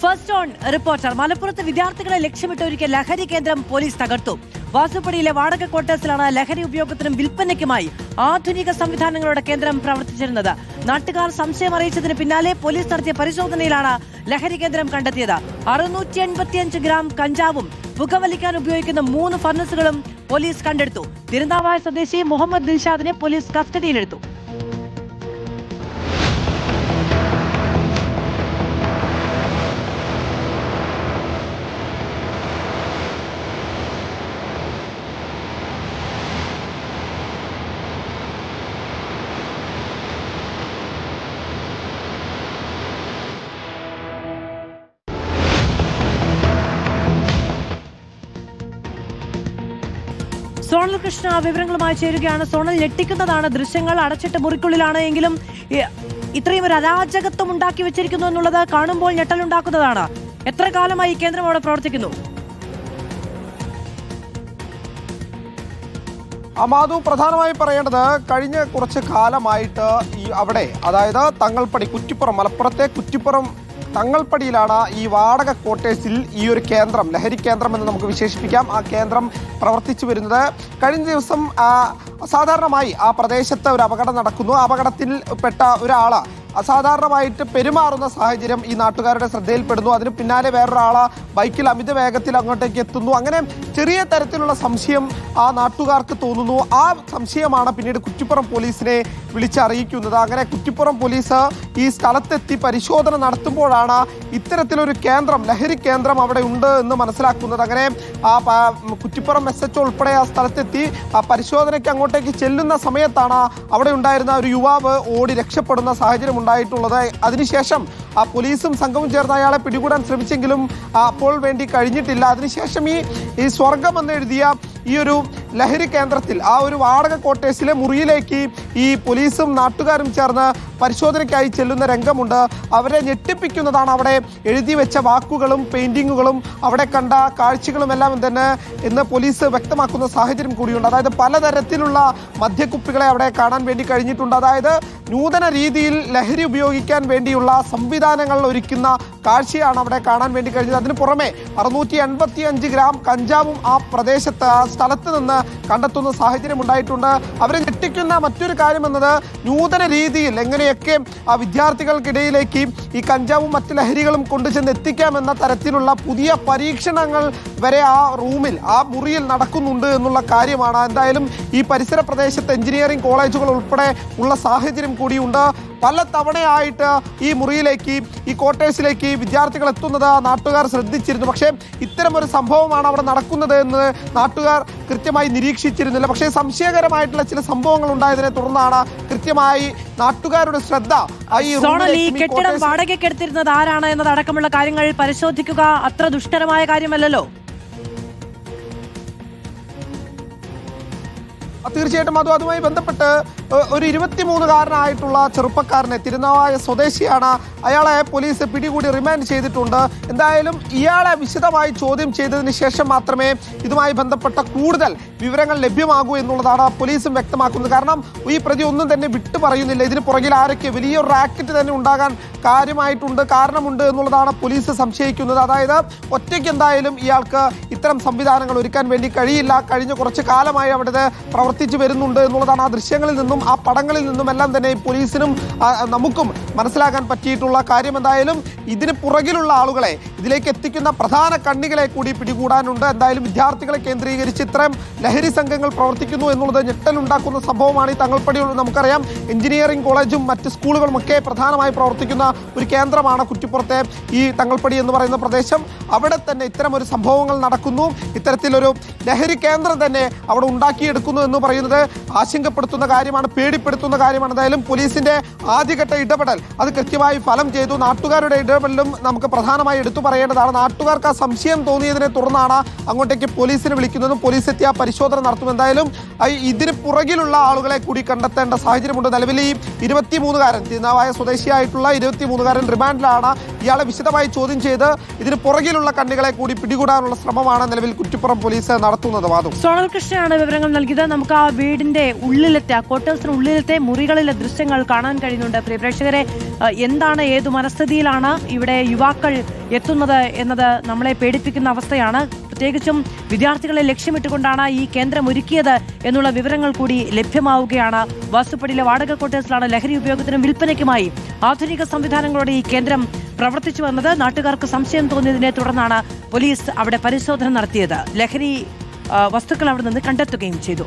First on reporter. മലപ്പുറത്ത് വിദ്യാർത്ഥികളെ ലക്ഷ്യമിട്ട് ഒരുക്കിയ ലഹരി കേന്ദ്രം പോലീസ് തകർത്തു. വാസുപടിയിലെ വാടക ക്വാർട്ടേഴ്സിലാണ് ലഹരി ഉപയോഗത്തിനും വിൽപ്പനയ്ക്കുമായി ആധുനിക സംവിധാനങ്ങളുടെ കേന്ദ്രം പ്രവർത്തിച്ചിരുന്നത്. നാട്ടുകാർ സംശയം അറിയിച്ചതിന് പിന്നാലെ പോലീസ് നടത്തിയ പരിശോധനയിലാണ് ലഹരി കേന്ദ്രം കണ്ടെത്തിയത്. 685 ഗ്രാം കഞ്ചാവും പുകവലിക്കാൻ ഉപയോഗിക്കുന്ന 3 ഫർണസുകളും പോലീസ് കണ്ടെടുത്തു. തിരുനാവായ സ്വദേശി മുഹമ്മദ് ദിൽഷാദിനെ പോലീസ് കസ്റ്റഡിയിലെടുത്തു. സോണൽ കൃഷ്ണ വിവരങ്ങളുമായി ചേരുകയാണ്. സോണൽ, ഞെട്ടിക്കുന്നതാണ് ദൃശ്യങ്ങൾ. അടച്ചിട്ട് മുറിക്കുള്ളിലാണ് എങ്കിലും ഇത്രയും ഒരു അരാജകത്വം ഉണ്ടാക്കി വെച്ചിരിക്കുന്നു എന്നുള്ളത് കാണുമ്പോൾ ഞെട്ടലുണ്ടാക്കുന്നതാണ്. എത്ര കാലമായി ഈ കേന്ദ്രം അവിടെ പ്രവർത്തിക്കുന്നു? മാധു, പ്രധാനമായി പറയേണ്ടത് കഴിഞ്ഞ കുറച്ച് കാലമായിട്ട് അവിടെ, അതായത് തങ്ങൾപ്പടി, കുറ്റിപ്പുറം, മലപ്പുറത്തെ കുറ്റിപ്പുറം തങ്ങൾപ്പടിയിലാണ് ഈ വാടക ക്വാർട്ടേഴ്സിൽ ഈ ഒരു കേന്ദ്രം, ലഹരി കേന്ദ്രം എന്ന് നമുക്ക് വിശേഷിപ്പിക്കാം, ആ കേന്ദ്രം പ്രവർത്തിച്ചു വരുന്നത്. കഴിഞ്ഞ ദിവസം അസാധാരണമായി ആ പ്രദേശത്ത് ഒരു അപകടം നടക്കുന്നു. അപകടത്തിൽ പെട്ട ഒരാള് അസാധാരണമായിട്ട് പെരുമാറുന്ന സാഹചര്യം ഈ നാട്ടുകാരുടെ ശ്രദ്ധയിൽപ്പെടുന്നു. അതിന് പിന്നാലെ വേറൊരാള് ബൈക്കിൽ അമിത വേഗത്തിൽ അങ്ങോട്ടേക്ക് എത്തുന്നു. അങ്ങനെ ചെറിയ തരത്തിലുള്ള സംശയം ആ നാട്ടുകാർക്ക് തോന്നുന്നു. ആ സംശയമാണ് പിന്നീട് കുറ്റിപ്പുറം പോലീസിനെ വിളിച്ചറിയിക്കുന്നത്. അങ്ങനെ കുറ്റിപ്പുറം പോലീസ് ഈ സ്ഥലത്തെത്തി പരിശോധന നടത്തുമ്പോഴാണ് ഇത്തരത്തിലൊരു കേന്ദ്രം, ലഹരി കേന്ദ്രം അവിടെ ഉണ്ട് എന്ന് മനസ്സിലാക്കുന്നത്. അങ്ങനെ ആ കുറ്റിപ്പുറം SHO ഉൾപ്പെടെ ആ സ്ഥലത്തെത്തി ആ പരിശോധനയ്ക്ക് അങ്ങോട്ടേക്ക് ചെല്ലുന്ന സമയത്താണ് അവിടെ ഉണ്ടായിരുന്ന ഒരു യുവാവ് ഓടി രക്ഷപ്പെടുന്ന സാഹചര്യം ഉണ്ടായിട്ടുള്ളത്. അതിനുശേഷം ആ പോലീസും സംഘവും ചേർന്ന് അയാളെ പിടികൂടാൻ ശ്രമിച്ചെങ്കിലും അപ്പോൾ വേണ്ടി കഴിഞ്ഞിട്ടില്ല. അതിനുശേഷം ഈ സ്വർഗം എന്ന് എഴുതിയ ഈ ഒരു ലഹരി കേന്ദ്രത്തിൽ, ആ ഒരു വാടക ക്വാർട്ടേഴ്സിലെ മുറിയിലേക്ക് ഈ പോലീസും നാട്ടുകാരും ചേർന്ന് പരിശോധനയ്ക്കായി ചെല്ലുന്ന രംഗമുണ്ട്. അവരെ ഞെട്ടിപ്പിക്കുന്നതാണ് അവിടെ എഴുതി വെച്ച വാക്കുകളും പെയിന്റിങ്ങുകളും അവിടെ കണ്ട കാഴ്ചകളും എല്ലാം തന്നെ എന്ന് പോലീസ് വ്യക്തമാക്കുന്ന സാഹചര്യം കൂടിയുണ്ട്. അതായത് പലതരത്തിലുള്ള മദ്യക്കുപ്പികളെ അവിടെ കാണാൻ വേണ്ടി കഴിഞ്ഞിട്ടുണ്ട്. അതായത് നൂതന രീതിയിൽ ലഹരി ഉപയോഗിക്കാൻ വേണ്ടിയുള്ള സംവിധാനങ്ങൾ ഒരുക്കുന്ന കാഴ്ചയാണ് അവിടെ കാണാൻ വേണ്ടി കഴിഞ്ഞത്. അതിന് പുറമെ 685 ഗ്രാം കഞ്ചാവും ആ പ്രദേശത്ത്, ആ സ്ഥലത്ത് നിന്ന് കണ്ടെത്തുന്ന സാഹചര്യം ഉണ്ടായിട്ടുണ്ട്. അവരെ ഞെട്ടിക്കുന്ന മറ്റൊരു കാര്യം എന്നത് നൂതന രീതിയിൽ എങ്ങനെയൊക്കെ ആ വിദ്യാർത്ഥികൾക്കിടയിലേക്ക് ഈ കഞ്ചാവും മറ്റ് ലഹരികളും കൊണ്ടുചെന്ന് എത്തിക്കാമെന്ന തരത്തിലുള്ള പുതിയ പരീക്ഷണങ്ങൾ വരെ ആ റൂമിൽ, ആ മുറിയിൽ നടക്കുന്നുണ്ട് എന്നുള്ള കാര്യമാണ്. എന്തായാലും ഈ പരിസര പ്രദേശത്ത് എഞ്ചിനീയറിംഗ് കോളേജുകൾ ഉൾപ്പെടെ ഉള്ള സാഹചര്യം കൂടിയുണ്ട്. പല തവണയായിട്ട് ഈ മുറിയിലേക്ക്, ഈ ക്വാർട്ടേഴ്സിലേക്ക് വിദ്യാർത്ഥികൾ എത്തുന്നത് നാട്ടുകാർ ശ്രദ്ധിച്ചിരുന്നു. പക്ഷേ ഇത്തരമൊരു സംഭവമാണ് അവിടെ നടക്കുന്നത് എന്ന് നാട്ടുകാർ കൃത്യമായി നിരീക്ഷിച്ചിരുന്നില്ല. പക്ഷേ സംശയകരമായിട്ടുള്ള ചില സംഭവങ്ങൾ ഉണ്ടായതിനെ തുടർന്നാണ് കൃത്യമായി നാട്ടുകാരുടെ ശ്രദ്ധ ഈ കെട്ടിടം വാടകയ്ക്ക് എടുത്തിരുന്നത് ആരാണ് എന്നതടക്കമുള്ള കാര്യങ്ങൾ പരിശോധിക്കുക അത്ര ദുഷ്കരമായ കാര്യമല്ലല്ലോ. തീർച്ചയായിട്ടും അതുമായി ബന്ധപ്പെട്ട് ഒരു 23-കാരനായിട്ടുള്ള ചെറുപ്പക്കാരനെ, തിരുനാവായ സ്വദേശിയാണ്, അയാളെ പോലീസ് പിടികൂടി റിമാൻഡ് ചെയ്തിട്ടുണ്ട്. എന്തായാലും ഇയാളെ വിശദമായി ചോദ്യം ചെയ്തതിന് ശേഷം മാത്രമേ ഇതുമായി ബന്ധപ്പെട്ട കൂടുതൽ വിവരങ്ങൾ ലഭ്യമാകൂ എന്നുള്ളതാണ് പോലീസും വ്യക്തമാക്കുന്നത്. കാരണം ഈ പ്രതി ഒന്നും തന്നെ വിട്ടു പറയുന്നില്ല. ഇതിന് പുറകിൽ ആരൊക്കെ വലിയൊരു റാക്കറ്റ് തന്നെ ഉണ്ടാകാൻ കാരണമുണ്ട് എന്നുള്ളതാണ് പോലീസ് സംശയിക്കുന്നത്. അതായത് ഒറ്റയ്ക്ക് എന്തായാലും ഇയാൾക്ക് ഇത്തരം സംവിധാനങ്ങൾ ഒരുക്കാൻ വേണ്ടി കഴിയില്ല. കഴിഞ്ഞ കുറച്ച് കാലമായി അവിടെ പ്രവർത്തിച്ചു വരുന്നുണ്ട് എന്നുള്ളതാണ് ആ ദൃശ്യങ്ങളിൽ നിന്നും ആ പടങ്ങളിൽ നിന്നും എല്ലാം തന്നെ പോലീസിനും നമുക്കും മനസ്സിലാക്കാൻ പറ്റിയിട്ടുള്ള കാര്യം. എന്തായാലും ഇതിന് പുറകിലുള്ള ആളുകളെ, ഇതിലേക്ക് എത്തിക്കുന്ന പ്രധാന കണ്ണികളെ കൂടി പിടികൂടാനുണ്ട്. എന്തായാലും വിദ്യാർത്ഥികളെ കേന്ദ്രീകരിച്ച് ഇത്തരം ലഹരി സംഘങ്ങൾ പ്രവർത്തിക്കുന്നു എന്നുള്ളത് ഞെട്ടലുണ്ടാക്കുന്ന സംഭവമാണ്. ഈ തങ്ങൾപ്പടി നമുക്കറിയാം, എഞ്ചിനീയറിംഗ് കോളേജും മറ്റ് സ്കൂളുകളും ഒക്കെ പ്രധാനമായി പ്രവർത്തിക്കുന്ന ഒരു കേന്ദ്രമാണ് കുറ്റിപ്പുറത്തെ ഈ തങ്ങൾപ്പടി എന്ന് പറയുന്ന പ്രദേശം. അവിടെ തന്നെ ഇത്തരം ഒരു സംഭവങ്ങൾ നടക്കുന്നു. ഇത്തരത്തിലൊരു ലഹരി കേന്ദ്രം തന്നെ അവിടെ ഉണ്ടാക്കിയെടുക്കുന്നു എന്ന് പറയുന്നത് ആശങ്കപ്പെടുത്തുന്ന കാര്യമാണ്, പേടിപ്പെടുത്തുന്ന കാര്യമാണ്. എന്തായാലും പോലീസിന്റെ ആദ്യഘട്ട ഇടപെടൽ അത് കൃത്യമായി ഫലം ചെയ്തു. നാട്ടുകാരുടെ ഇടപെടലും നമുക്ക് പ്രധാനമായി എടുത്തു പറയേണ്ടതാണ്. നാട്ടുകാർക്ക് ആ സംശയം തോന്നിയതിനെ തുടർന്നാണ് അങ്ങോട്ടേക്ക് പോലീസിനെ വിളിക്കുന്നതും പോലീസ് എത്തി ആ പരിശോധന നടത്തും. എന്തായാലും ഇതിന് പുറകിലുള്ള ആളുകളെ കൂടി കണ്ടെത്തേണ്ട സാഹചര്യമുണ്ട്. നിലവിൽ ഈ 23-കാരൻ, തിരുനാവായ സ്വദേശിയായിട്ടുള്ള 23-കാരൻ റിമാൻഡിലാണ്. ഇയാളെ വിശദമായി ചോദ്യം ചെയ്ത് ഇതിന് പുറകിലുള്ള കണ്ണികളെ കൂടി പിടികൂടാനുള്ള ശ്രമമാണ് നിലവിൽ കുറ്റിപ്പുറം പോലീസ് നടത്തുന്നത്. വാദം സോണൽ കൃഷ്ണയാണ് വിവരങ്ങൾ നൽകിയത്. നമുക്ക് ആ വീടിന്റെ ഉള്ളിലത്തെ ക്വാർട്ടേഴ്സിന് ഉള്ളിലത്തെ മുറികളിലെ ദൃശ്യങ്ങൾ കാണാൻ കഴിയുന്നുണ്ട്. പ്രേക്ഷകരെ എന്താണ്, ഏതു മനസ്ഥിതിയിലാണ് ഇവിടെ യുവാക്കൾ എത്തുന്നത് എന്നത് നമ്മളെ പേടിപ്പിക്കുന്ന അവസ്ഥയാണ്. പ്രത്യേകിച്ചും വിദ്യാർത്ഥികളെ ലക്ഷ്യമിട്ടുകൊണ്ടാണ് ഈ കേന്ദ്രം ഒരുക്കിയത് എന്നുള്ള വിവരങ്ങൾ കൂടി ലഭ്യമാവുകയാണ്. വാസുപടിയിലെ വാടക ക്വാർട്ടേഴ്സിലാണ് ലഹരി ഉപയോഗത്തിനും വിൽപ്പനയ്ക്കുമായി ആധുനിക സംവിധാനങ്ങളോടെ ഈ കേന്ദ്രം പ്രവർത്തിച്ചു വന്നത്. നാട്ടുകാർക്ക് സംശയം തോന്നിയതിനെ തുടർന്നാണ് പോലീസ് അവിടെ പരിശോധന നടത്തിയത്. ലഹരി വസ്തുക്കൾ അവിടെ നിന്ന് കണ്ടെത്തുകയും ചെയ്തു.